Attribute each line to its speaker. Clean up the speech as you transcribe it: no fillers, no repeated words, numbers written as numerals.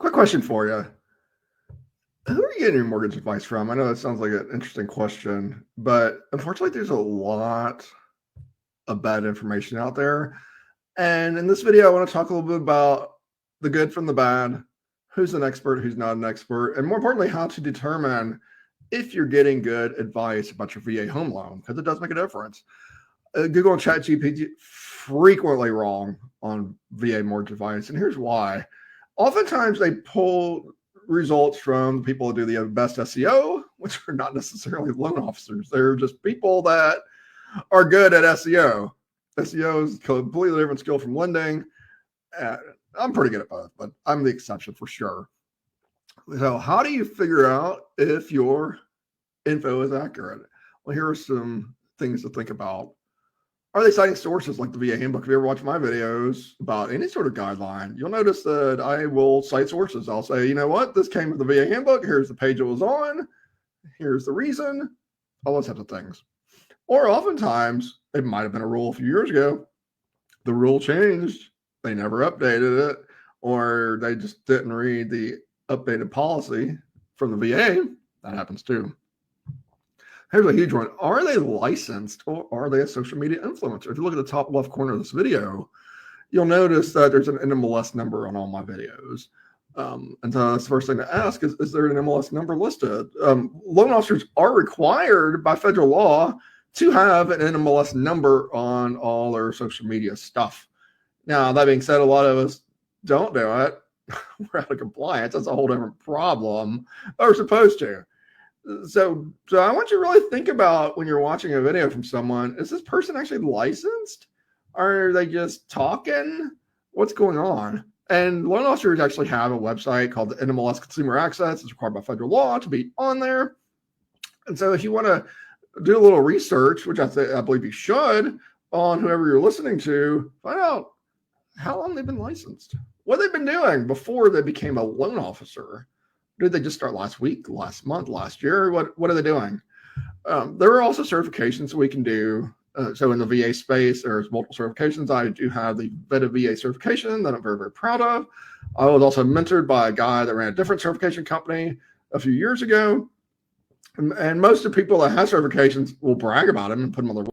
Speaker 1: Quick question for you. Who are you getting your mortgage advice from? I know that sounds like an interesting question, but unfortunately, there's a lot of bad information out there. And in this video, I want to talk a little bit about the good from the bad, who's an expert, who's not an expert, and more importantly, how to determine if you're getting good advice about your VA home loan, because it does make a difference. Google and ChatGPT frequently wrong on VA mortgage advice, and here's why. Oftentimes, they pull results from the people that do the best SEO, which are not necessarily loan officers. They're just people that are good at SEO. SEO is a completely different skill from lending. I'm pretty good at both, but I'm the exception for sure. So how do you figure out if your info is accurate? Well, here are some things to think about. Are they citing sources like the VA handbook? If you ever watch my videos about any sort of guideline, you'll notice that I will cite sources. I'll say, you know what, this came from the VA handbook. Here's the page it was on. Here's the reason. All those types of things. Or oftentimes, it might have been a rule a few years ago. The rule changed. They never updated it, or they just didn't read the updated policy from the VA. That happens too. Here's a huge one. Are they licensed or are they a social media influencer? If you look at the top left corner of this video, you'll notice that there's an NMLS number on all my videos. And so that's the first thing to ask is there an NMLS number listed? Loan officers are required by federal law to have an NMLS number on all their social media stuff. Now, that being said, a lot of us don't do it. We're out of compliance. That's a whole different problem. But we're supposed to. So I want you to really think about when you're watching a video from someone, is this person actually licensed? Are they just talking? What's going on? And loan officers actually have a website called the NMLS Consumer Access. It's required by federal law to be on there. And so if you want to do a little research, which I believe you should, on whoever you're listening to, find out how long they've been licensed, what they've been doing before they became a loan officer. Did they just start last week, last month, last year? What are they doing? There are also certifications we can do. So in the VA space, there's multiple certifications. I do have the VA certification that I'm very, very proud of. I was also mentored by a guy that ran a different certification company a few years ago. And most of the people that have certifications will brag about them and put them on their